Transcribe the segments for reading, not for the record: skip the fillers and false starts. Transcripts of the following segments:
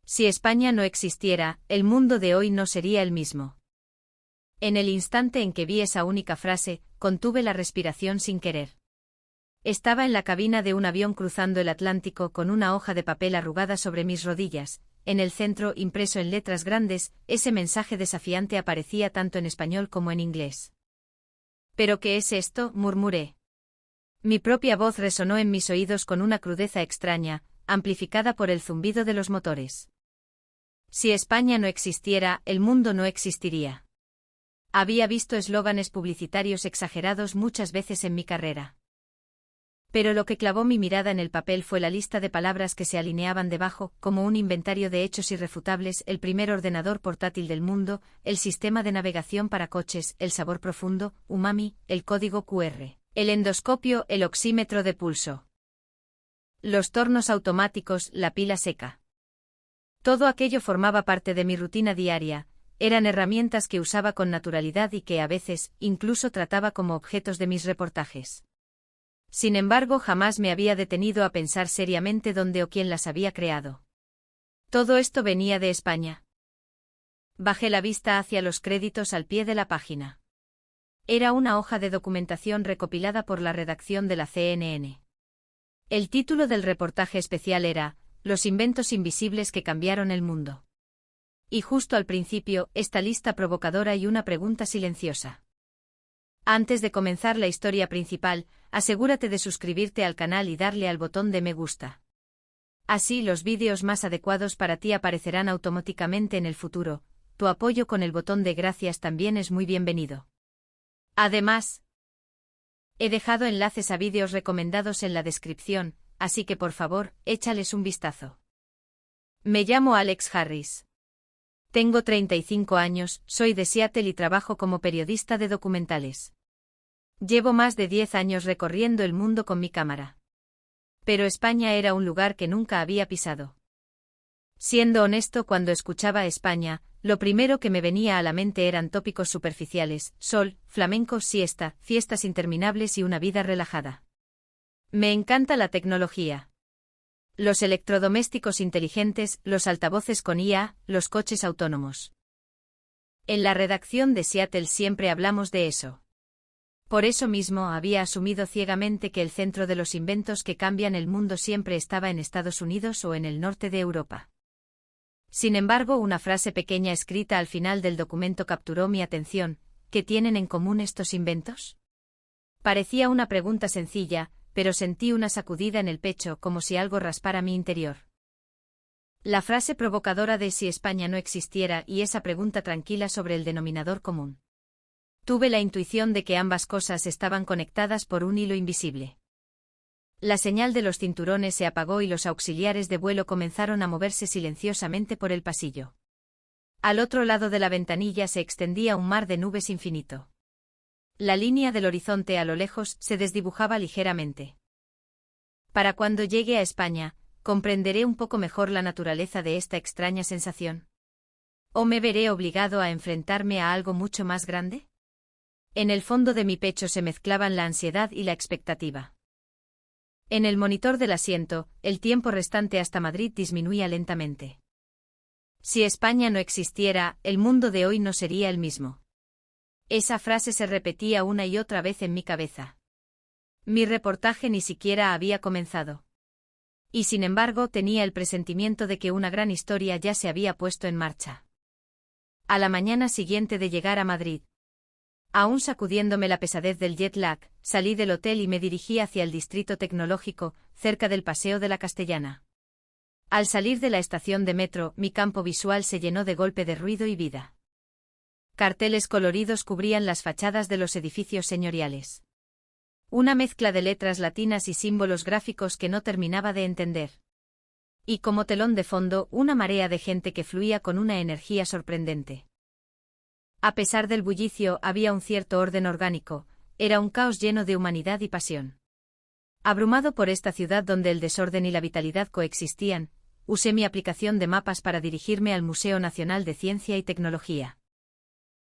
Si España no existiera, el mundo de hoy no sería el mismo. En el instante en que vi esa única frase, contuve la respiración sin querer. Estaba en la cabina de un avión cruzando el Atlántico con una hoja de papel arrugada sobre mis rodillas. En el centro, impreso en letras grandes, ese mensaje desafiante aparecía tanto en español como en inglés. ¿Pero qué es esto?, murmuré. Mi propia voz resonó en mis oídos con una crudeza extraña, amplificada por el zumbido de los motores. Si España no existiera, el mundo no existiría. Había visto eslóganes publicitarios exagerados muchas veces en mi carrera. Pero lo que clavó mi mirada en el papel fue la lista de palabras que se alineaban debajo, como un inventario de hechos irrefutables: el primer ordenador portátil del mundo, el sistema de navegación para coches, el sabor profundo, umami, el código QR, el endoscopio, el oxímetro de pulso, los tornos automáticos, la pila seca. Todo aquello formaba parte de mi rutina diaria, eran herramientas que usaba con naturalidad y que a veces, incluso trataba como objetos de mis reportajes. Sin embargo, jamás me había detenido a pensar seriamente dónde o quién las había creado. Todo esto venía de España. Bajé la vista hacia los créditos al pie de la página. Era una hoja de documentación recopilada por la redacción de la CNN. El título del reportaje especial era «Los inventos invisibles que cambiaron el mundo». Y justo al principio, esta lista provocadora y una pregunta silenciosa. Antes de comenzar la historia principal, asegúrate de suscribirte al canal y darle al botón de me gusta. Así los vídeos más adecuados para ti aparecerán automáticamente en el futuro. Tu apoyo con el botón de gracias también es muy bienvenido. Además, he dejado enlaces a vídeos recomendados en la descripción, así que por favor, échales un vistazo. Me llamo Alex Harris. Tengo 35 años, soy de Seattle y trabajo como periodista de documentales. Llevo más de 10 años recorriendo el mundo con mi cámara. Pero España era un lugar que nunca había pisado. Siendo honesto, cuando escuchaba España, lo primero que me venía a la mente eran tópicos superficiales: sol, flamenco, siesta, fiestas interminables y una vida relajada. Me encanta la tecnología. Los electrodomésticos inteligentes, los altavoces con IA, los coches autónomos. En la redacción de Seattle siempre hablamos de eso. Por eso mismo había asumido ciegamente que el centro de los inventos que cambian el mundo siempre estaba en Estados Unidos o en el norte de Europa. Sin embargo, una frase pequeña escrita al final del documento capturó mi atención: ¿qué tienen en común estos inventos? Parecía una pregunta sencilla, pero sentí una sacudida en el pecho, como si algo raspara mi interior. La frase provocadora de si España no existiera y esa pregunta tranquila sobre el denominador común. Tuve la intuición de que ambas cosas estaban conectadas por un hilo invisible. La señal de los cinturones se apagó y los auxiliares de vuelo comenzaron a moverse silenciosamente por el pasillo. Al otro lado de la ventanilla se extendía un mar de nubes infinito. La línea del horizonte a lo lejos se desdibujaba ligeramente. Para cuando llegue a España, comprenderé un poco mejor la naturaleza de esta extraña sensación. ¿O me veré obligado a enfrentarme a algo mucho más grande? En el fondo de mi pecho se mezclaban la ansiedad y la expectativa. En el monitor del asiento, el tiempo restante hasta Madrid disminuía lentamente. Si España no existiera, el mundo de hoy no sería el mismo. Esa frase se repetía una y otra vez en mi cabeza. Mi reportaje ni siquiera había comenzado. Y sin embargo tenía el presentimiento de que una gran historia ya se había puesto en marcha. A la mañana siguiente de llegar a Madrid, aún sacudiéndome la pesadez del jet lag, salí del hotel y me dirigí hacia el distrito tecnológico, cerca del Paseo de la Castellana. Al salir de la estación de metro, mi campo visual se llenó de golpe de ruido y vida. Carteles coloridos cubrían las fachadas de los edificios señoriales. Una mezcla de letras latinas y símbolos gráficos que no terminaba de entender. Y como telón de fondo, una marea de gente que fluía con una energía sorprendente. A pesar del bullicio, había un cierto orden orgánico, era un caos lleno de humanidad y pasión. Abrumado por esta ciudad donde el desorden y la vitalidad coexistían, usé mi aplicación de mapas para dirigirme al Museo Nacional de Ciencia y Tecnología.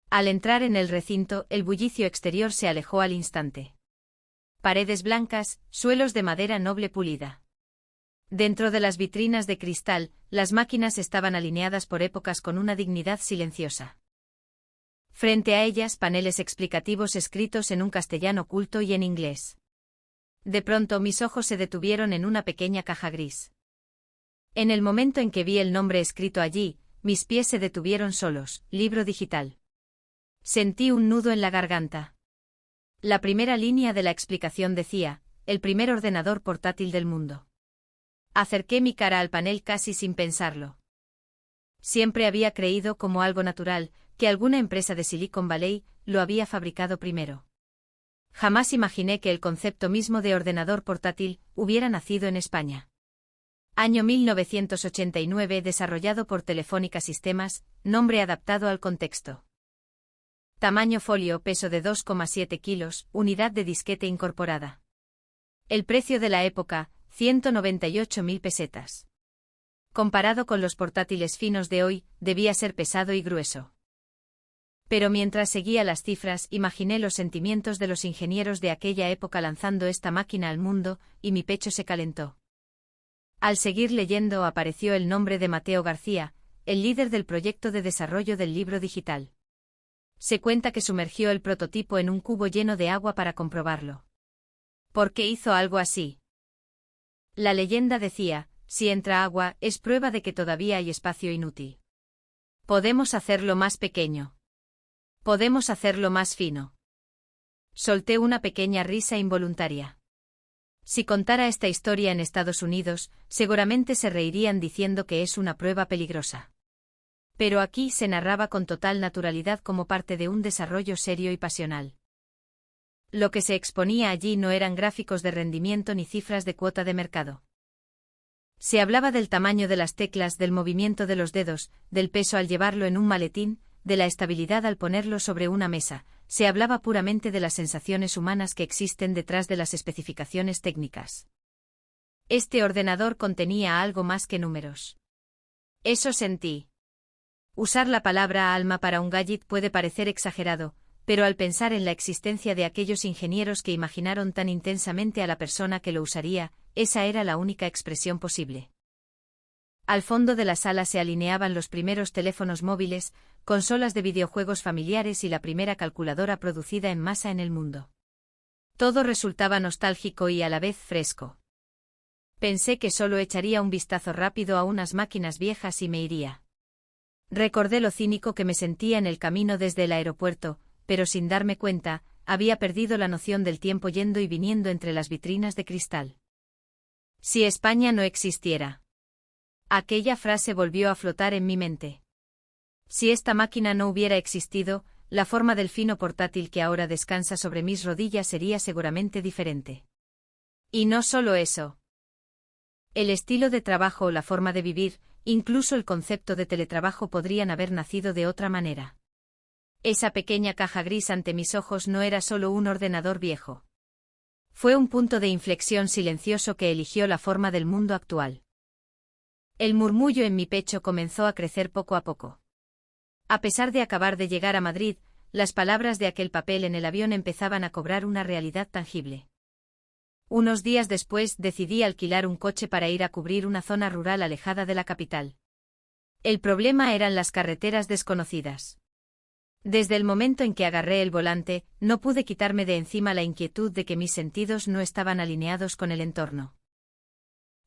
Al entrar en el recinto, el bullicio exterior se alejó al instante. Paredes blancas, suelos de madera noble pulida. Dentro de las vitrinas de cristal, las máquinas estaban alineadas por épocas con una dignidad silenciosa. Frente a ellas, paneles explicativos escritos en un castellano culto y en inglés. De pronto mis ojos se detuvieron en una pequeña caja gris. En el momento en que vi el nombre escrito allí, mis pies se detuvieron solos, libro digital. Sentí un nudo en la garganta. La primera línea de la explicación decía, el primer ordenador portátil del mundo. Acerqué mi cara al panel casi sin pensarlo. Siempre había creído como algo natural, que alguna empresa de Silicon Valley lo había fabricado primero. Jamás imaginé que el concepto mismo de ordenador portátil hubiera nacido en España. Año 1989, desarrollado por Telefónica Sistemas, nombre adaptado al contexto. Tamaño folio, peso de 2,7 kilos, unidad de disquete incorporada. El precio de la época, 198.000 pesetas. Comparado con los portátiles finos de hoy, debía ser pesado y grueso. Pero mientras seguía las cifras, imaginé los sentimientos de los ingenieros de aquella época lanzando esta máquina al mundo, y mi pecho se calentó. Al seguir leyendo apareció el nombre de Mateo García, el líder del proyecto de desarrollo del libro digital. Se cuenta que sumergió el prototipo en un cubo lleno de agua para comprobarlo. ¿Por qué hizo algo así? La leyenda decía, si entra agua, es prueba de que todavía hay espacio inútil. Podemos hacerlo más pequeño. Podemos hacerlo más fino. Solté una pequeña risa involuntaria. Si contara esta historia en Estados Unidos, seguramente se reirían diciendo que es una prueba peligrosa. Pero aquí se narraba con total naturalidad como parte de un desarrollo serio y pasional. Lo que se exponía allí no eran gráficos de rendimiento ni cifras de cuota de mercado. Se hablaba del tamaño de las teclas, del movimiento de los dedos, del peso al llevarlo en un maletín, de la estabilidad al ponerlo sobre una mesa. Se hablaba puramente de las sensaciones humanas que existen detrás de las especificaciones técnicas. Este ordenador contenía algo más que números. Eso sentí. Usar la palabra alma para un gadget puede parecer exagerado, pero al pensar en la existencia de aquellos ingenieros que imaginaron tan intensamente a la persona que lo usaría, esa era la única expresión posible. Al fondo de la sala se alineaban los primeros teléfonos móviles, consolas de videojuegos familiares y la primera calculadora producida en masa en el mundo. Todo resultaba nostálgico y a la vez fresco. Pensé que solo echaría un vistazo rápido a unas máquinas viejas y me iría. Recordé lo cínico que me sentía en el camino desde el aeropuerto, pero sin darme cuenta, había perdido la noción del tiempo yendo y viniendo entre las vitrinas de cristal. Si España no existiera. Aquella frase volvió a flotar en mi mente. Si esta máquina no hubiera existido, la forma del fino portátil que ahora descansa sobre mis rodillas sería seguramente diferente. Y no solo eso. El estilo de trabajo o la forma de vivir, incluso el concepto de teletrabajo podrían haber nacido de otra manera. Esa pequeña caja gris ante mis ojos no era solo un ordenador viejo. Fue un punto de inflexión silencioso que eligió la forma del mundo actual. El murmullo en mi pecho comenzó a crecer poco a poco. A pesar de acabar de llegar a Madrid, las palabras de aquel papel en el avión empezaban a cobrar una realidad tangible. Unos días después decidí alquilar un coche para ir a cubrir una zona rural alejada de la capital. El problema eran las carreteras desconocidas. Desde el momento en que agarré el volante, no pude quitarme de encima la inquietud de que mis sentidos no estaban alineados con el entorno.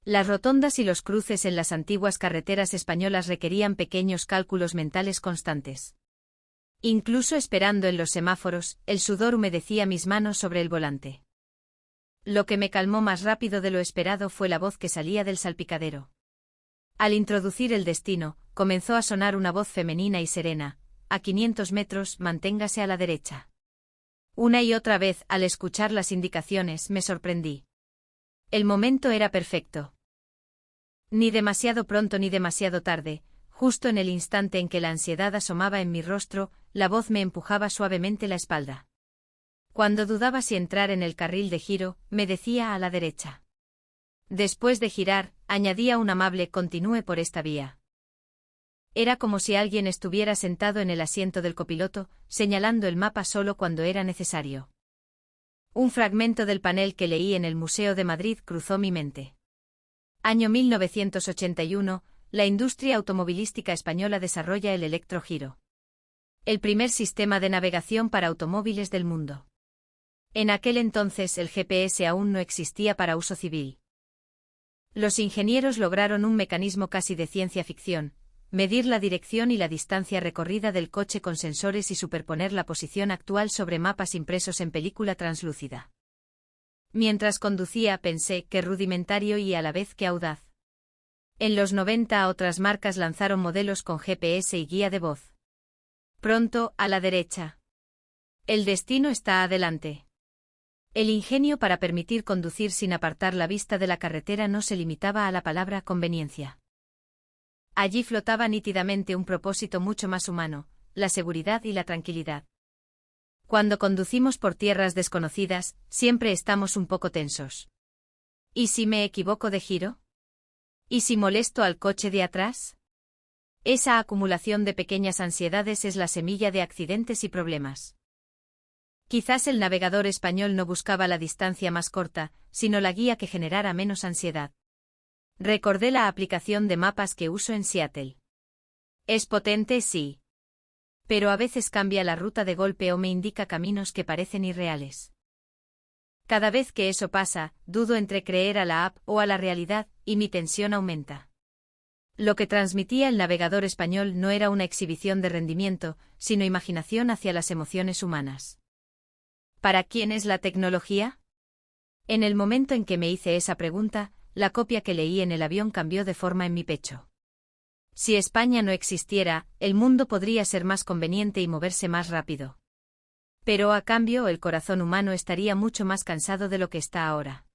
Las rotondas y los cruces en las antiguas carreteras españolas requerían pequeños cálculos mentales constantes. Incluso esperando en los semáforos, el sudor humedecía mis manos sobre el volante. Lo que me calmó más rápido de lo esperado fue la voz que salía del salpicadero. Al introducir el destino, comenzó a sonar una voz femenina y serena: a 500 metros, manténgase a la derecha. Una y otra vez, al escuchar las indicaciones, me sorprendí. El momento era perfecto. Ni demasiado pronto ni demasiado tarde, justo en el instante en que la ansiedad asomaba en mi rostro, la voz me empujaba suavemente la espalda. Cuando dudaba si entrar en el carril de giro, me decía a la derecha. Después de girar, añadía un amable: continúe por esta vía. Era como si alguien estuviera sentado en el asiento del copiloto, señalando el mapa solo cuando era necesario. Un fragmento del panel que leí en el Museo de Madrid cruzó mi mente. Año 1981, la industria automovilística española desarrolla el electrogiro. El primer sistema de navegación para automóviles del mundo. En aquel entonces el GPS aún no existía para uso civil. Los ingenieros lograron un mecanismo casi de ciencia ficción: medir la dirección y la distancia recorrida del coche con sensores y superponer la posición actual sobre mapas impresos en película translúcida. Mientras conducía pensé, qué rudimentario y a la vez qué audaz. En los 90 otras marcas lanzaron modelos con GPS y guía de voz. Pronto, a la derecha. El destino está adelante. El ingenio para permitir conducir sin apartar la vista de la carretera no se limitaba a la palabra conveniencia. Allí flotaba nítidamente un propósito mucho más humano: la seguridad y la tranquilidad. Cuando conducimos por tierras desconocidas, siempre estamos un poco tensos. ¿Y si me equivoco de giro? ¿Y si molesto al coche de atrás? Esa acumulación de pequeñas ansiedades es la semilla de accidentes y problemas. Quizás el navegador español no buscaba la distancia más corta, sino la guía que generara menos ansiedad. Recordé la aplicación de mapas que uso en Seattle. Es potente, sí. Pero a veces cambia la ruta de golpe o me indica caminos que parecen irreales. Cada vez que eso pasa, dudo entre creer a la app o a la realidad, y mi tensión aumenta. Lo que transmitía el navegador español no era una exhibición de rendimiento, sino imaginación hacia las emociones humanas. ¿Para quién es la tecnología? En el momento en que me hice esa pregunta, la copia que leí en el avión cambió de forma en mi pecho. Si España no existiera, el mundo podría ser más conveniente y moverse más rápido. Pero a cambio el corazón humano estaría mucho más cansado de lo que está ahora.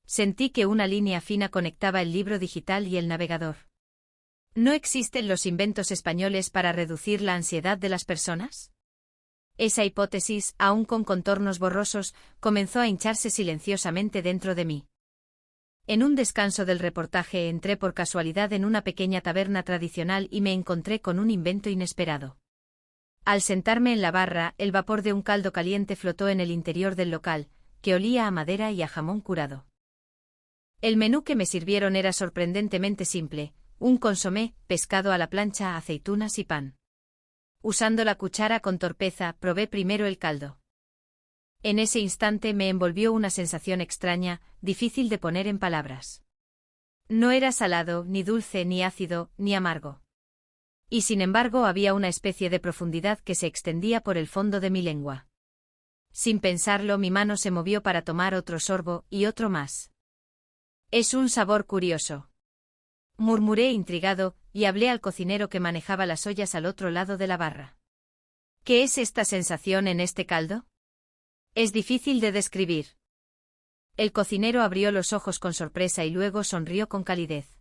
Sentí que una línea fina conectaba el libro digital y el navegador. ¿No existen los inventos españoles para reducir la ansiedad de las personas? Esa hipótesis, aún con contornos borrosos, comenzó a hincharse silenciosamente dentro de mí. En un descanso del reportaje entré por casualidad en una pequeña taberna tradicional y me encontré con un invento inesperado. Al sentarme en la barra, el vapor de un caldo caliente flotó en el interior del local, que olía a madera y a jamón curado. El menú que me sirvieron era sorprendentemente simple: un consomé, pescado a la plancha, aceitunas y pan. Usando la cuchara con torpeza, probé primero el caldo. En ese instante me envolvió una sensación extraña, difícil de poner en palabras. No era salado, ni dulce, ni ácido, ni amargo. Y sin embargo había una especie de profundidad que se extendía por el fondo de mi lengua. Sin pensarlo, mi mano se movió para tomar otro sorbo, y otro más. Es un sabor curioso. Murmuré intrigado, y hablé al cocinero que manejaba las ollas al otro lado de la barra. ¿Qué es esta sensación en este caldo? Es difícil de describir. El cocinero abrió los ojos con sorpresa y luego sonrió con calidez.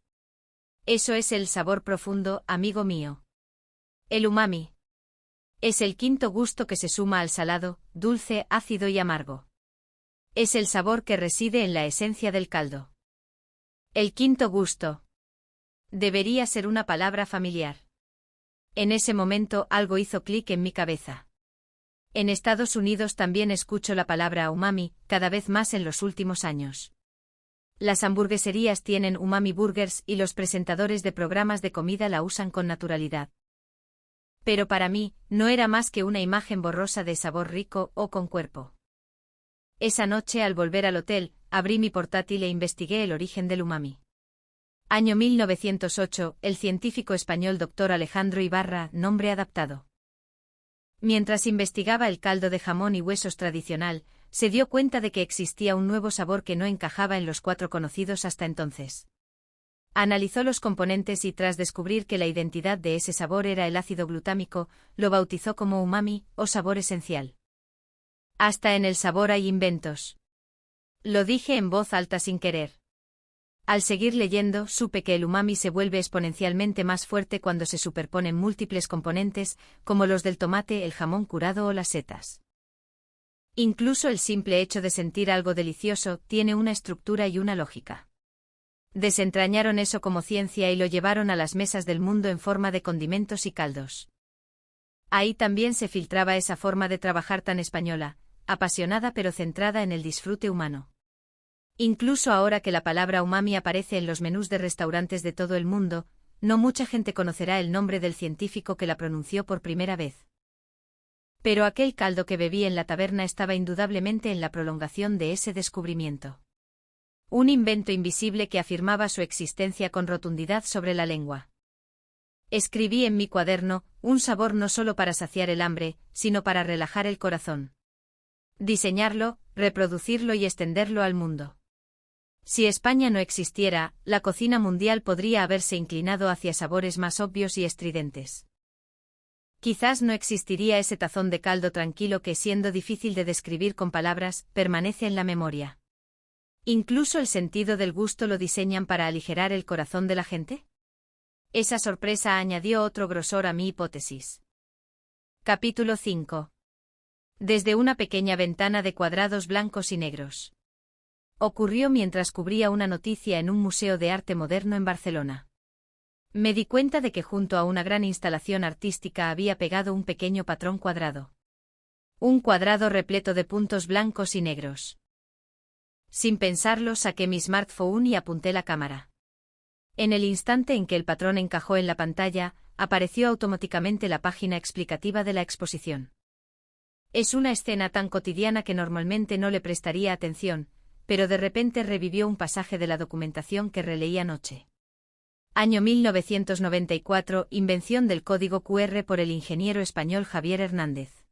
Eso es el sabor profundo, amigo mío. El umami. Es el quinto gusto que se suma al salado, dulce, ácido y amargo. Es el sabor que reside en la esencia del caldo. El quinto gusto. Debería ser una palabra familiar. En ese momento algo hizo clic en mi cabeza. En Estados Unidos también escucho la palabra umami, cada vez más en los últimos años. Las hamburgueserías tienen umami burgers y los presentadores de programas de comida la usan con naturalidad. Pero para mí, no era más que una imagen borrosa de sabor rico o con cuerpo. Esa noche, al volver al hotel, abrí mi portátil e investigué el origen del umami. Año 1908, el científico español Dr. Alejandro Ibarra, nombre adaptado. Mientras investigaba el caldo de jamón y huesos tradicional, se dio cuenta de que existía un nuevo sabor que no encajaba en los 4 conocidos hasta entonces. Analizó los componentes y tras descubrir que la identidad de ese sabor era el ácido glutámico, lo bautizó como umami, o sabor esencial. Hasta en el sabor hay inventos. Lo dije en voz alta sin querer. Al seguir leyendo, supe que el umami se vuelve exponencialmente más fuerte cuando se superponen múltiples componentes, como los del tomate, el jamón curado o las setas. Incluso el simple hecho de sentir algo delicioso tiene una estructura y una lógica. Desentrañaron eso como ciencia y lo llevaron a las mesas del mundo en forma de condimentos y caldos. Ahí también se filtraba esa forma de trabajar tan española, apasionada pero centrada en el disfrute humano. Incluso ahora que la palabra umami aparece en los menús de restaurantes de todo el mundo, no mucha gente conocerá el nombre del científico que la pronunció por primera vez. Pero aquel caldo que bebí en la taberna estaba indudablemente en la prolongación de ese descubrimiento. Un invento invisible que afirmaba su existencia con rotundidad sobre la lengua. Escribí en mi cuaderno, un sabor no solo para saciar el hambre, sino para relajar el corazón. Diseñarlo, reproducirlo y extenderlo al mundo. Si España no existiera, la cocina mundial podría haberse inclinado hacia sabores más obvios y estridentes. Quizás no existiría ese tazón de caldo tranquilo que, siendo difícil de describir con palabras, permanece en la memoria. ¿Incluso el sentido del gusto lo diseñan para aligerar el corazón de la gente? Esa sorpresa añadió otro grosor a mi hipótesis. Capítulo 5. Desde una pequeña ventana de cuadrados blancos y negros. Ocurrió mientras cubría una noticia en un museo de arte moderno en Barcelona. Me di cuenta de que junto a una gran instalación artística había pegado un pequeño patrón cuadrado. Un cuadrado repleto de puntos blancos y negros. Sin pensarlo, saqué mi smartphone y apunté la cámara. En el instante en que el patrón encajó en la pantalla, apareció automáticamente la página explicativa de la exposición. Es una escena tan cotidiana que normalmente no le prestaría atención, pero de repente revivió un pasaje de la documentación que releí anoche. Año 1994, invención del código QR por el ingeniero español Javier Hernández.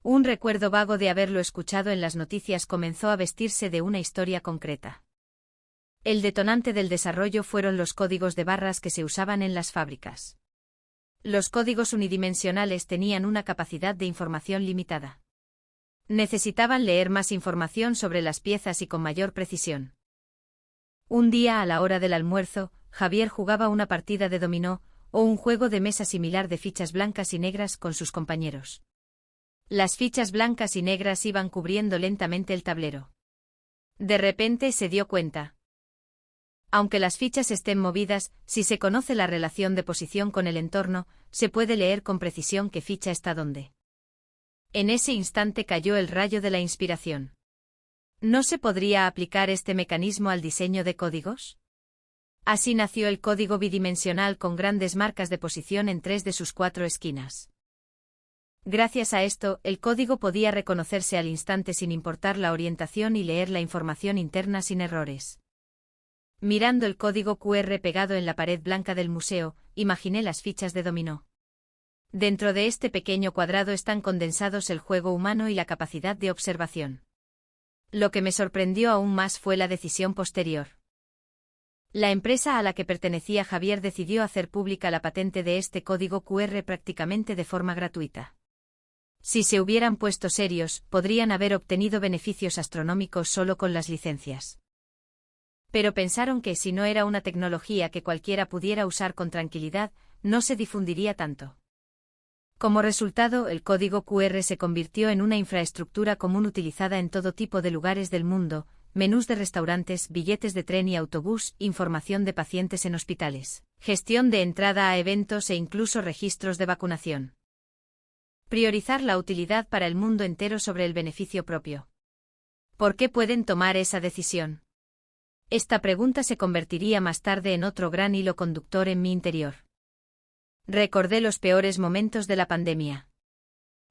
Un recuerdo vago de haberlo escuchado en las noticias comenzó a vestirse de una historia concreta. El detonante del desarrollo fueron los códigos de barras que se usaban en las fábricas. Los códigos unidimensionales tenían una capacidad de información limitada. Necesitaban leer más información sobre las piezas y con mayor precisión. Un día a la hora del almuerzo, Javier jugaba una partida de dominó, o un juego de mesa similar de fichas blancas y negras con sus compañeros. Las fichas blancas y negras iban cubriendo lentamente el tablero. De repente se dio cuenta. Aunque las fichas estén movidas, si se conoce la relación de posición con el entorno, se puede leer con precisión qué ficha está dónde. En ese instante cayó el rayo de la inspiración. ¿No se podría aplicar este mecanismo al diseño de códigos? Así nació el código bidimensional con grandes marcas de posición en 3 de sus 4 esquinas. Gracias a esto, el código podía reconocerse al instante sin importar la orientación y leer la información interna sin errores. Mirando el código QR pegado en la pared blanca del museo, imaginé las fichas de dominó. Dentro de este pequeño cuadrado están condensados el juego humano y la capacidad de observación. Lo que me sorprendió aún más fue la decisión posterior. La empresa a la que pertenecía Javier decidió hacer pública la patente de este código QR prácticamente de forma gratuita. Si se hubieran puesto serios, podrían haber obtenido beneficios astronómicos solo con las licencias. Pero pensaron que si no era una tecnología que cualquiera pudiera usar con tranquilidad, no se difundiría tanto. Como resultado, el código QR se convirtió en una infraestructura común utilizada en todo tipo de lugares del mundo: menús de restaurantes, billetes de tren y autobús, información de pacientes en hospitales, gestión de entrada a eventos e incluso registros de vacunación. Priorizar la utilidad para el mundo entero sobre el beneficio propio. ¿Por qué pueden tomar esa decisión? Esta pregunta se convertiría más tarde en otro gran hilo conductor en mi interior. Recordé los peores momentos de la pandemia.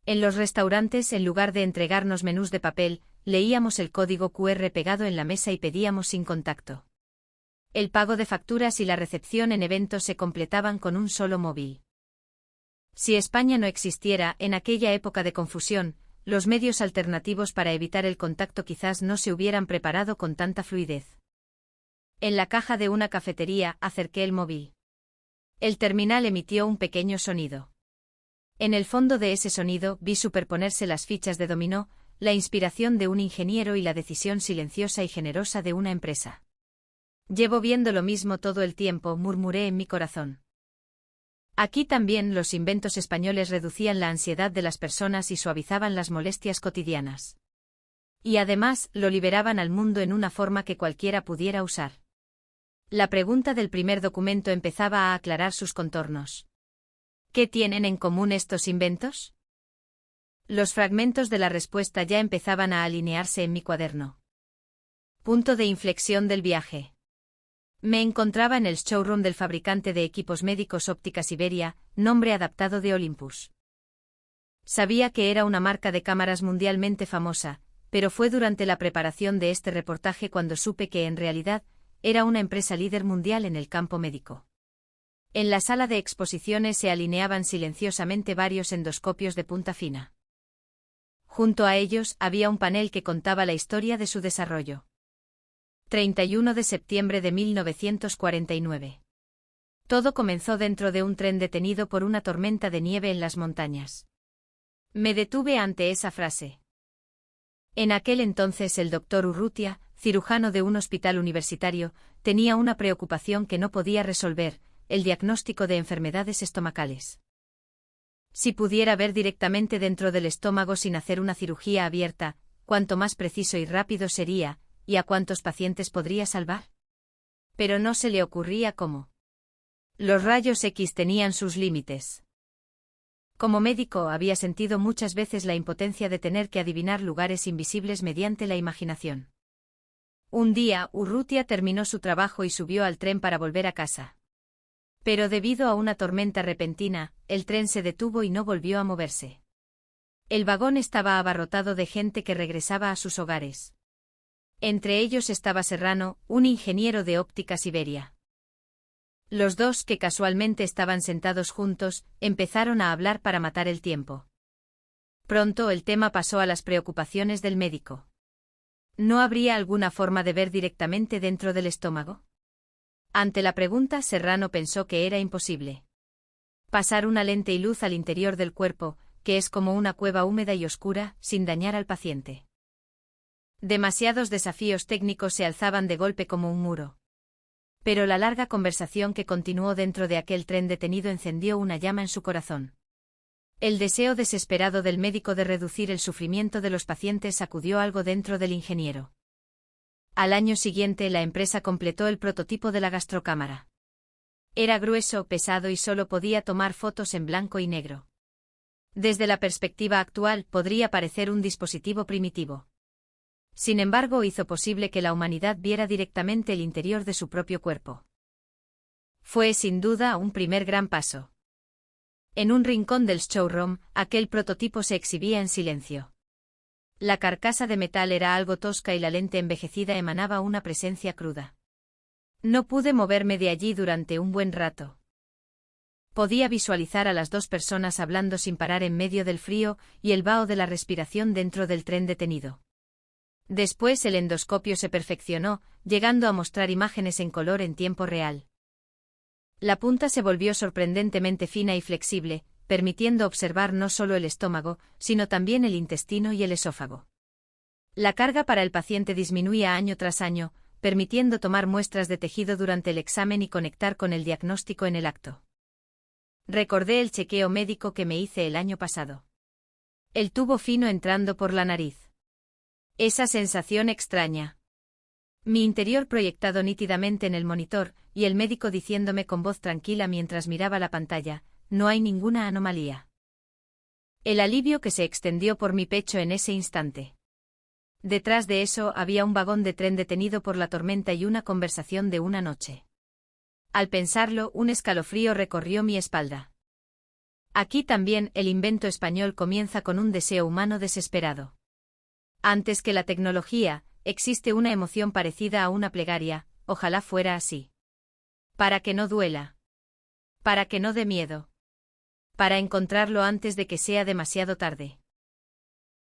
En los restaurantes, en lugar de entregarnos menús de papel, leíamos el código QR pegado en la mesa y pedíamos sin contacto. El pago de facturas y la recepción en eventos se completaban con un solo móvil. Si España no existiera, en aquella época de confusión, los medios alternativos para evitar el contacto quizás no se hubieran preparado con tanta fluidez. En la caja de una cafetería, acerqué el móvil. El terminal emitió un pequeño sonido. En el fondo de ese sonido vi superponerse las fichas de dominó, la inspiración de un ingeniero y la decisión silenciosa y generosa de una empresa. Llevo viendo lo mismo todo el tiempo, murmuré en mi corazón. Aquí también los inventos españoles reducían la ansiedad de las personas y suavizaban las molestias cotidianas. Y además, lo liberaban al mundo en una forma que cualquiera pudiera usar. La pregunta del primer documento empezaba a aclarar sus contornos. ¿Qué tienen en común estos inventos? Los fragmentos de la respuesta ya empezaban a alinearse en mi cuaderno. Punto de inflexión del viaje. Me encontraba en el showroom del fabricante de equipos médicos Ópticas Iberia, nombre adaptado de Olympus. Sabía que era una marca de cámaras mundialmente famosa, pero fue durante la preparación de este reportaje cuando supe que en realidad era una empresa líder mundial en el campo médico. En la sala de exposiciones se alineaban silenciosamente varios endoscopios de punta fina. Junto a ellos había un panel que contaba la historia de su desarrollo. 31 de septiembre de 1949. Todo comenzó dentro de un tren detenido por una tormenta de nieve en las montañas. Me detuve ante esa frase. En aquel entonces el doctor Urrutia, cirujano de un hospital universitario, tenía una preocupación que no podía resolver: el diagnóstico de enfermedades estomacales. Si pudiera ver directamente dentro del estómago sin hacer una cirugía abierta, cuánto más preciso y rápido sería, y a cuántos pacientes podría salvar. Pero no se le ocurría cómo. Los rayos X tenían sus límites. Como médico había sentido muchas veces la impotencia de tener que adivinar lugares invisibles mediante la imaginación. Un día, Urrutia terminó su trabajo y subió al tren para volver a casa. Pero debido a una tormenta repentina, el tren se detuvo y no volvió a moverse. El vagón estaba abarrotado de gente que regresaba a sus hogares. Entre ellos estaba Serrano, un ingeniero de Ópticas Iberia. Los dos, que casualmente estaban sentados juntos, empezaron a hablar para matar el tiempo. Pronto el tema pasó a las preocupaciones del médico. ¿No habría alguna forma de ver directamente dentro del estómago? Ante la pregunta, Serrano pensó que era imposible. Pasar una lente y luz al interior del cuerpo, que es como una cueva húmeda y oscura, sin dañar al paciente. Demasiados desafíos técnicos se alzaban de golpe como un muro. Pero la larga conversación que continuó dentro de aquel tren detenido encendió una llama en su corazón. El deseo desesperado del médico de reducir el sufrimiento de los pacientes sacudió algo dentro del ingeniero. Al año siguiente la empresa completó el prototipo de la gastrocámara. Era grueso, pesado y solo podía tomar fotos en blanco y negro. Desde la perspectiva actual podría parecer un dispositivo primitivo. Sin embargo, hizo posible que la humanidad viera directamente el interior de su propio cuerpo. Fue sin duda un primer gran paso. En un rincón del showroom, aquel prototipo se exhibía en silencio. La carcasa de metal era algo tosca y la lente envejecida emanaba una presencia cruda. No pude moverme de allí durante un buen rato. Podía visualizar a las dos personas hablando sin parar en medio del frío y el vaho de la respiración dentro del tren detenido. Después el endoscopio se perfeccionó, llegando a mostrar imágenes en color en tiempo real. La punta se volvió sorprendentemente fina y flexible, permitiendo observar no solo el estómago, sino también el intestino y el esófago. La carga para el paciente disminuía año tras año, permitiendo tomar muestras de tejido durante el examen y conectar con el diagnóstico en el acto. Recordé el chequeo médico que me hice el año pasado. El tubo fino entrando por la nariz. Esa sensación extraña. Mi interior proyectado nítidamente en el monitor, y el médico diciéndome con voz tranquila mientras miraba la pantalla: no hay ninguna anomalía. El alivio que se extendió por mi pecho en ese instante. Detrás de eso había un vagón de tren detenido por la tormenta y una conversación de una noche. Al pensarlo, un escalofrío recorrió mi espalda. Aquí también el invento español comienza con un deseo humano desesperado. Antes que la tecnología, existe una emoción parecida a una plegaria: ojalá fuera así. Para que no duela. Para que no dé miedo. Para encontrarlo antes de que sea demasiado tarde.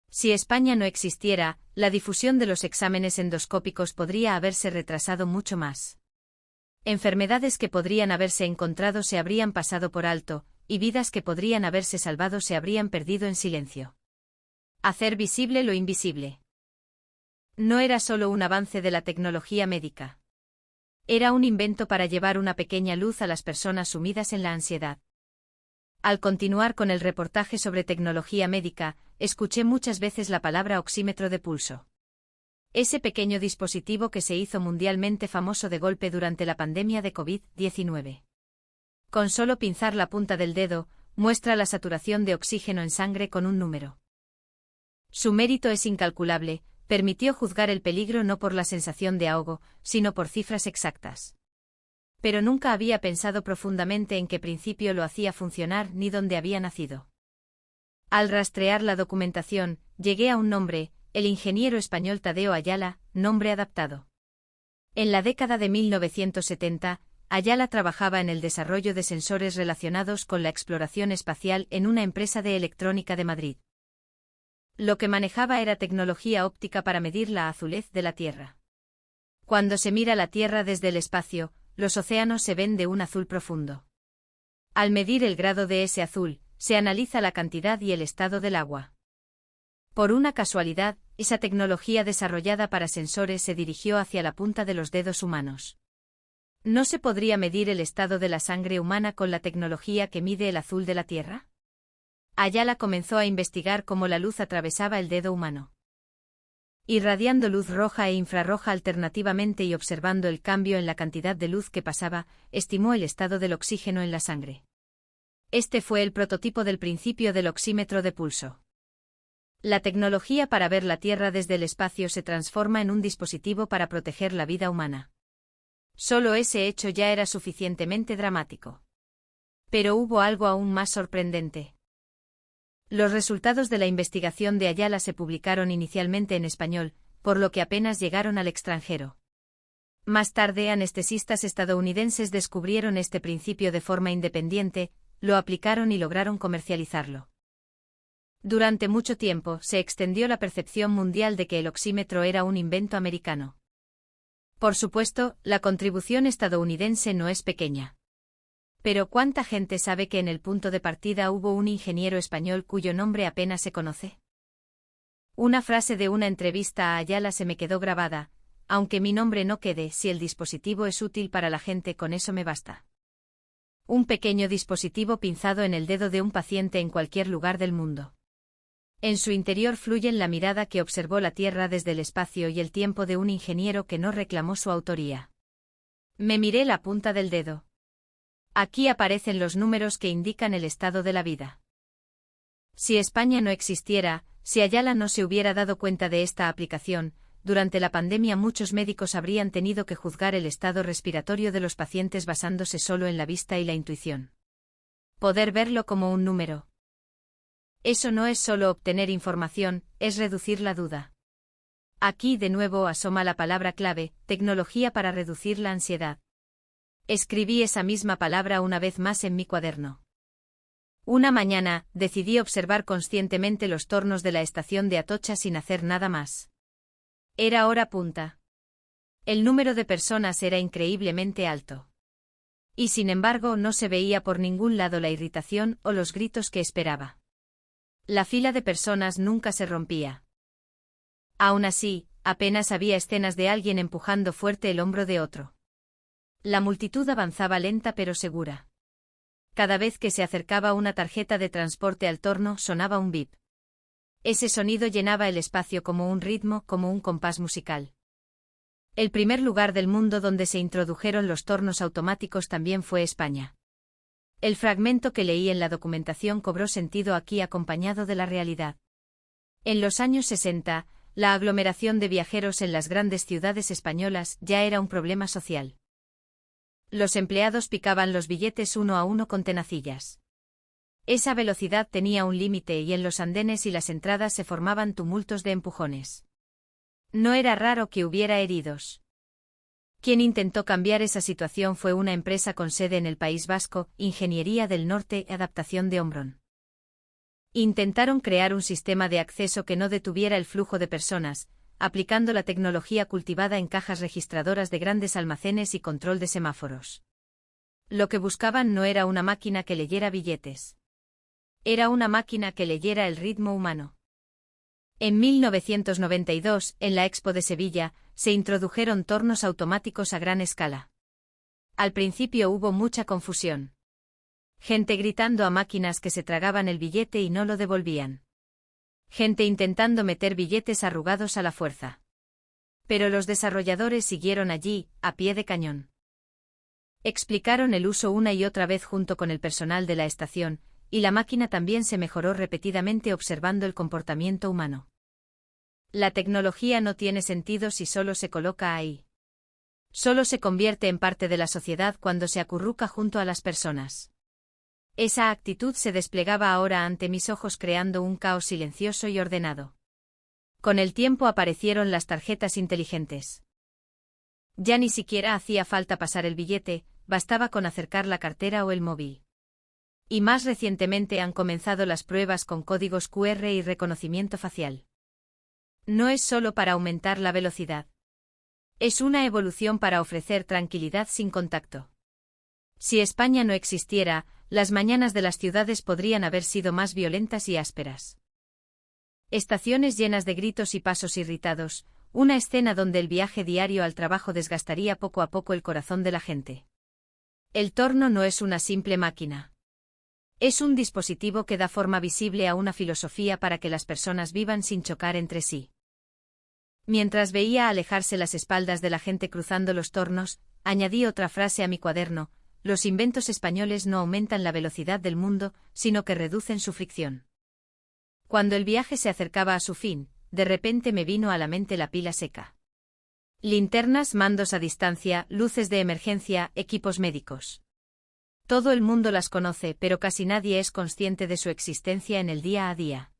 Si España no existiera, la difusión de los exámenes endoscópicos podría haberse retrasado mucho más. Enfermedades que podrían haberse encontrado se habrían pasado por alto, y vidas que podrían haberse salvado se habrían perdido en silencio. Hacer visible lo invisible. No era solo un avance de la tecnología médica. Era un invento para llevar una pequeña luz a las personas sumidas en la ansiedad. Al continuar con el reportaje sobre tecnología médica, escuché muchas veces la palabra oxímetro de pulso. Ese pequeño dispositivo que se hizo mundialmente famoso de golpe durante la pandemia de COVID-19. Con solo pinzar la punta del dedo, muestra la saturación de oxígeno en sangre con un número. Su mérito es incalculable, permitió juzgar el peligro no por la sensación de ahogo, sino por cifras exactas. Pero nunca había pensado profundamente en qué principio lo hacía funcionar ni dónde había nacido. Al rastrear la documentación, llegué a un nombre, el ingeniero español Tadeo Ayala, nombre adaptado. En la década de 1970, Ayala trabajaba en el desarrollo de sensores relacionados con la exploración espacial en una empresa de electrónica de Madrid. Lo que manejaba era tecnología óptica para medir la azulez de la Tierra. Cuando se mira la Tierra desde el espacio, los océanos se ven de un azul profundo. Al medir el grado de ese azul, se analiza la cantidad y el estado del agua. Por una casualidad, esa tecnología desarrollada para sensores se dirigió hacia la punta de los dedos humanos. ¿No se podría medir el estado de la sangre humana con la tecnología que mide el azul de la Tierra? Ayala comenzó a investigar cómo la luz atravesaba el dedo humano. Irradiando luz roja e infrarroja alternativamente y observando el cambio en la cantidad de luz que pasaba, estimó el estado del oxígeno en la sangre. Este fue el prototipo del principio del oxímetro de pulso. La tecnología para ver la Tierra desde el espacio se transforma en un dispositivo para proteger la vida humana. Solo ese hecho ya era suficientemente dramático. Pero hubo algo aún más sorprendente. Los resultados de la investigación de Ayala se publicaron inicialmente en español, por lo que apenas llegaron al extranjero. Más tarde, anestesistas estadounidenses descubrieron este principio de forma independiente, lo aplicaron y lograron comercializarlo. Durante mucho tiempo, se extendió la percepción mundial de que el oxímetro era un invento americano. Por supuesto, la contribución estadounidense no es pequeña. Pero ¿cuánta gente sabe que en el punto de partida hubo un ingeniero español cuyo nombre apenas se conoce? Una frase de una entrevista a Ayala se me quedó grabada: aunque mi nombre no quede, si el dispositivo es útil para la gente, con eso me basta. Un pequeño dispositivo pinzado en el dedo de un paciente en cualquier lugar del mundo. En su interior fluyen la mirada que observó la Tierra desde el espacio y el tiempo de un ingeniero que no reclamó su autoría. Me miré la punta del dedo. Aquí aparecen los números que indican el estado de la vida. Si España no existiera, si Ayala no se hubiera dado cuenta de esta aplicación, durante la pandemia muchos médicos habrían tenido que juzgar el estado respiratorio de los pacientes basándose solo en la vista y la intuición. Poder verlo como un número. Eso no es solo obtener información, es reducir la duda. Aquí de nuevo asoma la palabra clave, tecnología para reducir la ansiedad. Escribí esa misma palabra una vez más en mi cuaderno. Una mañana, decidí observar conscientemente los tornos de la estación de Atocha sin hacer nada más. Era hora punta. El número de personas era increíblemente alto. Y sin embargo no se veía por ningún lado la irritación o los gritos que esperaba. La fila de personas nunca se rompía. Aún así, apenas había escenas de alguien empujando fuerte el hombro de otro. La multitud avanzaba lenta pero segura. Cada vez que se acercaba una tarjeta de transporte al torno sonaba un bip. Ese sonido llenaba el espacio como un ritmo, como un compás musical. El primer lugar del mundo donde se introdujeron los tornos automáticos también fue España. El fragmento que leí en la documentación cobró sentido aquí acompañado de la realidad. En los años 60, la aglomeración de viajeros en las grandes ciudades españolas ya era un problema social. Los empleados picaban los billetes uno a uno con tenacillas. Esa velocidad tenía un límite y en los andenes y las entradas se formaban tumultos de empujones. No era raro que hubiera heridos. Quien intentó cambiar esa situación fue una empresa con sede en el País Vasco, Ingeniería del Norte, Adaptación de Omron. Intentaron crear un sistema de acceso que no detuviera el flujo de personas, aplicando la tecnología cultivada en cajas registradoras de grandes almacenes y control de semáforos. Lo que buscaban no era una máquina que leyera billetes. Era una máquina que leyera el ritmo humano. En 1992, en la Expo de Sevilla, se introdujeron tornos automáticos a gran escala. Al principio hubo mucha confusión. Gente gritando a máquinas que se tragaban el billete y no lo devolvían. Gente intentando meter billetes arrugados a la fuerza. Pero los desarrolladores siguieron allí, a pie de cañón. Explicaron el uso una y otra vez junto con el personal de la estación, y la máquina también se mejoró repetidamente observando el comportamiento humano. La tecnología no tiene sentido si solo se coloca ahí. Solo se convierte en parte de la sociedad cuando se acurruca junto a las personas. Esa actitud se desplegaba ahora ante mis ojos creando un caos silencioso y ordenado. Con el tiempo aparecieron las tarjetas inteligentes. Ya ni siquiera hacía falta pasar el billete, bastaba con acercar la cartera o el móvil. Y más recientemente han comenzado las pruebas con códigos QR y reconocimiento facial. No es solo para aumentar la velocidad. Es una evolución para ofrecer tranquilidad sin contacto. Si España no existiera, las mañanas de las ciudades podrían haber sido más violentas y ásperas. Estaciones llenas de gritos y pasos irritados, una escena donde el viaje diario al trabajo desgastaría poco a poco el corazón de la gente. El torno no es una simple máquina. Es un dispositivo que da forma visible a una filosofía para que las personas vivan sin chocar entre sí. Mientras veía alejarse las espaldas de la gente cruzando los tornos, añadí otra frase a mi cuaderno: los inventos españoles no aumentan la velocidad del mundo, sino que reducen su fricción. Cuando el viaje se acercaba a su fin, de repente me vino a la mente la pila seca. Linternas, mandos a distancia, luces de emergencia, equipos médicos. Todo el mundo las conoce, pero casi nadie es consciente de su existencia en el día a día.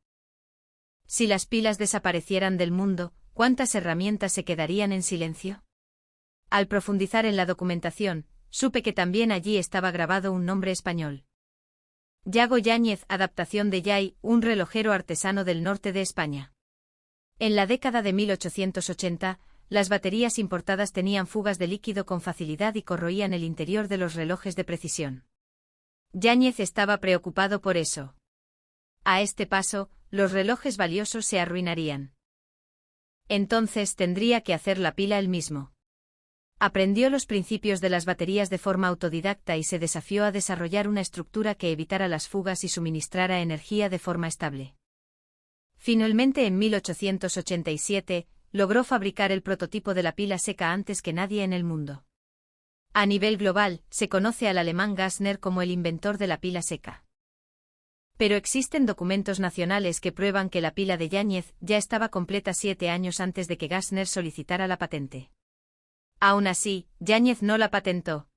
Si las pilas desaparecieran del mundo, ¿cuántas herramientas se quedarían en silencio? Al profundizar en la documentación, supe que también allí estaba grabado un nombre español. Yago Yáñez, adaptación de Yay, un relojero artesano del norte de España. En la década de 1880, las baterías importadas tenían fugas de líquido con facilidad y corroían el interior de los relojes de precisión. Yáñez estaba preocupado por eso. A este paso, los relojes valiosos se arruinarían. Entonces tendría que hacer la pila él mismo. Aprendió los principios de las baterías de forma autodidacta y se desafió a desarrollar una estructura que evitara las fugas y suministrara energía de forma estable. Finalmente, en 1887, logró fabricar el prototipo de la pila seca antes que nadie en el mundo. A nivel global, se conoce al alemán Gassner como el inventor de la pila seca. Pero existen documentos nacionales que prueban que la pila de Yáñez ya estaba completa 7 años antes de que Gassner solicitara la patente. Aún así, Yáñez no la patentó.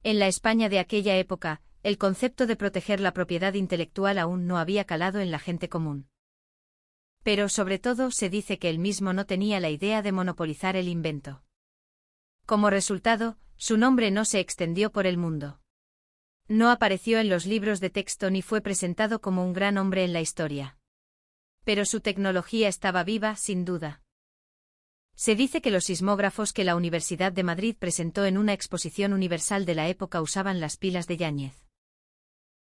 En la España de aquella época, el concepto de proteger la propiedad intelectual aún no había calado en la gente común. Pero sobre todo se dice que él mismo no tenía la idea de monopolizar el invento. Como resultado, su nombre no se extendió por el mundo. No apareció en los libros de texto ni fue presentado como un gran hombre en la historia. Pero su tecnología estaba viva, sin duda. Se dice que los sismógrafos que la Universidad de Madrid presentó en una exposición universal de la época usaban las pilas de Yáñez.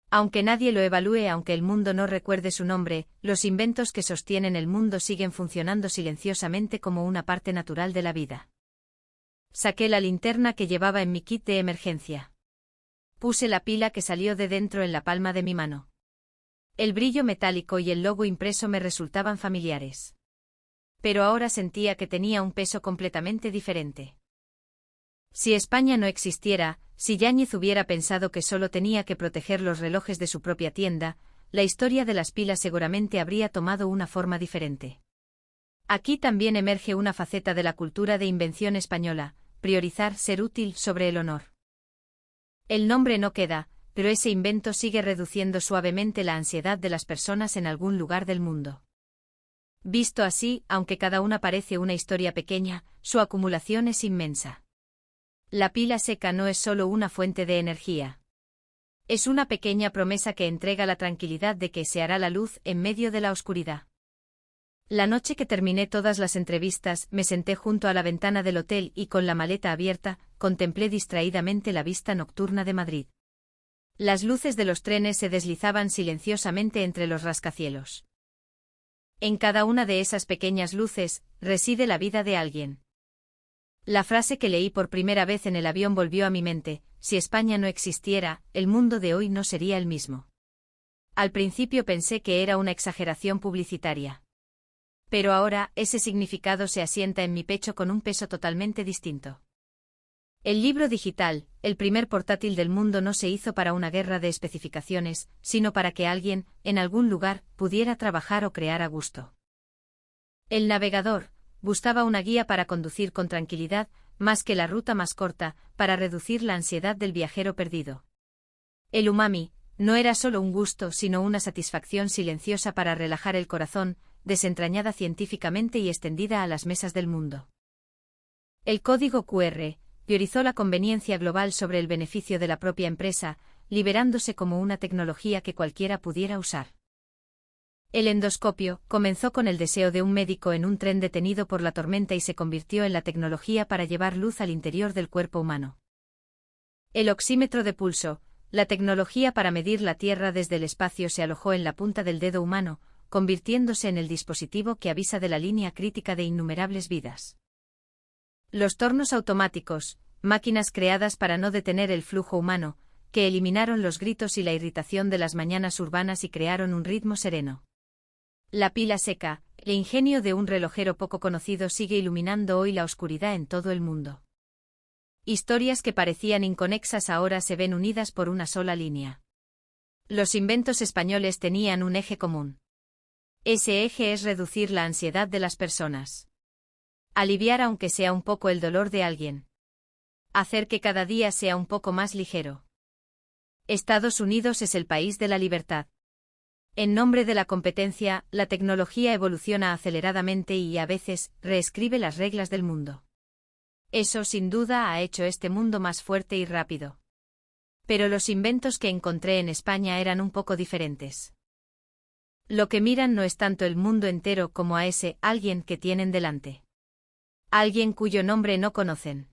Aunque nadie lo evalúe, aunque el mundo no recuerde su nombre, los inventos que sostienen el mundo siguen funcionando silenciosamente como una parte natural de la vida. Saqué la linterna que llevaba en mi kit de emergencia. Puse la pila que salió de dentro en la palma de mi mano. El brillo metálico y el logo impreso me resultaban familiares. Pero ahora sentía que tenía un peso completamente diferente. Si España no existiera, si Yáñez hubiera pensado que solo tenía que proteger los relojes de su propia tienda, la historia de las pilas seguramente habría tomado una forma diferente. Aquí también emerge una faceta de la cultura de invención española: priorizar ser útil sobre el honor. El nombre no queda, pero ese invento sigue reduciendo suavemente la ansiedad de las personas en algún lugar del mundo. Visto así, aunque cada una parece una historia pequeña, su acumulación es inmensa. La pila seca no es solo una fuente de energía. Es una pequeña promesa que entrega la tranquilidad de que se hará la luz en medio de la oscuridad. La noche que terminé todas las entrevistas, me senté junto a la ventana del hotel y con la maleta abierta, contemplé distraídamente la vista nocturna de Madrid. Las luces de los trenes se deslizaban silenciosamente entre los rascacielos. En cada una de esas pequeñas luces, reside la vida de alguien. La frase que leí por primera vez en el avión volvió a mi mente: si España no existiera, el mundo de hoy no sería el mismo. Al principio pensé que era una exageración publicitaria. Pero ahora, ese significado se asienta en mi pecho con un peso totalmente distinto. El libro digital, el primer portátil del mundo, no se hizo para una guerra de especificaciones, sino para que alguien, en algún lugar, pudiera trabajar o crear a gusto. El navegador buscaba una guía para conducir con tranquilidad, más que la ruta más corta, para reducir la ansiedad del viajero perdido. El umami no era solo un gusto, sino una satisfacción silenciosa para relajar el corazón, desentrañada científicamente y extendida a las mesas del mundo. El código QR priorizó la conveniencia global sobre el beneficio de la propia empresa, liberándose como una tecnología que cualquiera pudiera usar. El endoscopio comenzó con el deseo de un médico en un tren detenido por la tormenta y se convirtió en la tecnología para llevar luz al interior del cuerpo humano. El oxímetro de pulso, la tecnología para medir la Tierra desde el espacio, se alojó en la punta del dedo humano, convirtiéndose en el dispositivo que avisa de la línea crítica de innumerables vidas. Los tornos automáticos, máquinas creadas para no detener el flujo humano, que eliminaron los gritos y la irritación de las mañanas urbanas y crearon un ritmo sereno. La pila seca, el ingenio de un relojero poco conocido, sigue iluminando hoy la oscuridad en todo el mundo. Historias que parecían inconexas ahora se ven unidas por una sola línea. Los inventos españoles tenían un eje común. Ese eje es reducir la ansiedad de las personas. Aliviar aunque sea un poco el dolor de alguien. Hacer que cada día sea un poco más ligero. Estados Unidos es el país de la libertad. En nombre de la competencia, la tecnología evoluciona aceleradamente y, a veces, reescribe las reglas del mundo. Eso sin duda ha hecho este mundo más fuerte y rápido. Pero los inventos que encontré en España eran un poco diferentes. Lo que miran no es tanto el mundo entero como a ese alguien que tienen delante. Alguien cuyo nombre no conocen.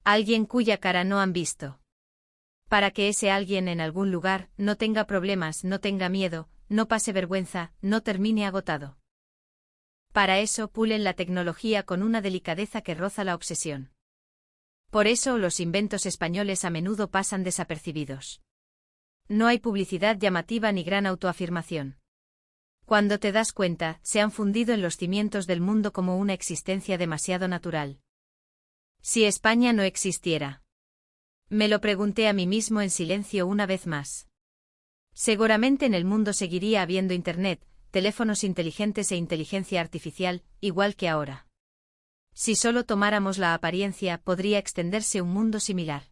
Alguien cuya cara no han visto. Para que ese alguien en algún lugar no tenga problemas, no tenga miedo, no pase vergüenza, no termine agotado. Para eso pulen la tecnología con una delicadeza que roza la obsesión. Por eso los inventos españoles a menudo pasan desapercibidos. No hay publicidad llamativa ni gran autoafirmación. Cuando te das cuenta, se han fundido en los cimientos del mundo como una existencia demasiado natural. Si España no existiera. Me lo pregunté a mí mismo en silencio una vez más. Seguramente en el mundo seguiría habiendo Internet, teléfonos inteligentes e inteligencia artificial, igual que ahora. Si solo tomáramos la apariencia, podría extenderse un mundo similar.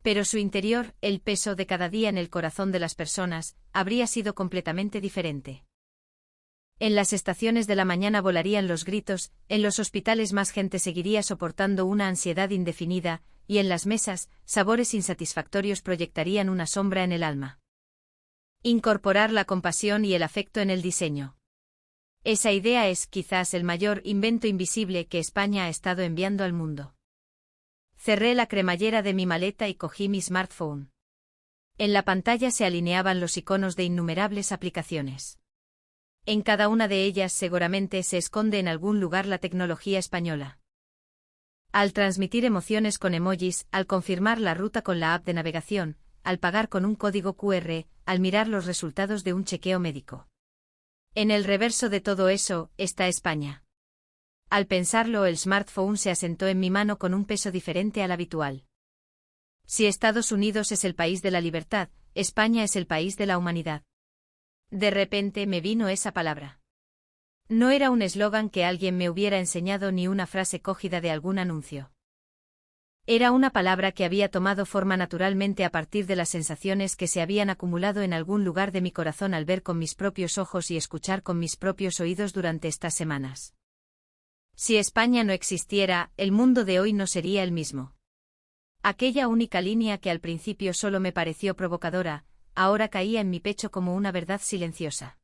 Pero su interior, el peso de cada día en el corazón de las personas, habría sido completamente diferente. En las estaciones de la mañana volarían los gritos, en los hospitales más gente seguiría soportando una ansiedad indefinida, y en las mesas, sabores insatisfactorios proyectarían una sombra en el alma. Incorporar la compasión y el afecto en el diseño. Esa idea es, quizás, el mayor invento invisible que España ha estado enviando al mundo. Cerré la cremallera de mi maleta y cogí mi smartphone. En la pantalla se alineaban los iconos de innumerables aplicaciones. En cada una de ellas seguramente se esconde en algún lugar la tecnología española. Al transmitir emociones con emojis, al confirmar la ruta con la app de navegación, al pagar con un código QR, al mirar los resultados de un chequeo médico. En el reverso de todo eso, está España. Al pensarlo, el smartphone se asentó en mi mano con un peso diferente al habitual. Si Estados Unidos es el país de la libertad, España es el país de la humanidad. De repente me vino esa palabra. No era un eslogan que alguien me hubiera enseñado ni una frase cogida de algún anuncio. Era una palabra que había tomado forma naturalmente a partir de las sensaciones que se habían acumulado en algún lugar de mi corazón al ver con mis propios ojos y escuchar con mis propios oídos durante estas semanas. Si España no existiera, el mundo de hoy no sería el mismo. Aquella única línea que al principio solo me pareció provocadora, ahora caía en mi pecho como una verdad silenciosa.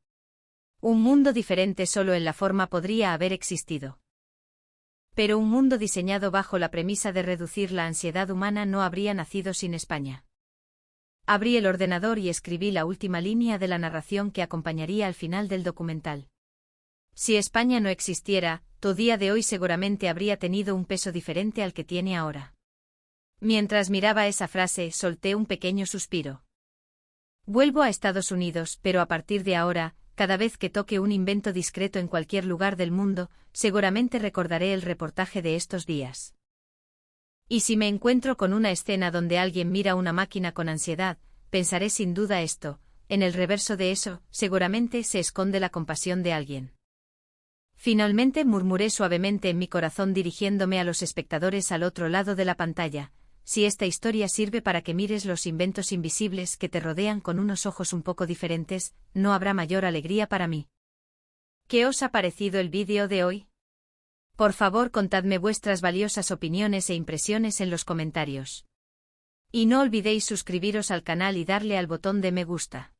Un mundo diferente solo en la forma podría haber existido. Pero un mundo diseñado bajo la premisa de reducir la ansiedad humana no habría nacido sin España. Abrí el ordenador y escribí la última línea de la narración que acompañaría al final del documental. Si España no existiera, tu día de hoy seguramente habría tenido un peso diferente al que tiene ahora. Mientras miraba esa frase, solté un pequeño suspiro. Vuelvo a Estados Unidos, pero a partir de ahora, cada vez que toque un invento discreto en cualquier lugar del mundo, seguramente recordaré el reportaje de estos días. Y si me encuentro con una escena donde alguien mira una máquina con ansiedad, pensaré sin duda esto: en el reverso de eso, seguramente se esconde la compasión de alguien. Finalmente murmuré suavemente en mi corazón dirigiéndome a los espectadores al otro lado de la pantalla. Si esta historia sirve para que mires los inventos invisibles que te rodean con unos ojos un poco diferentes, no habrá mayor alegría para mí. ¿Qué os ha parecido el vídeo de hoy? Por favor, contadme vuestras valiosas opiniones e impresiones en los comentarios. Y no olvidéis suscribiros al canal y darle al botón de me gusta.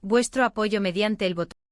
Vuestro apoyo mediante el botón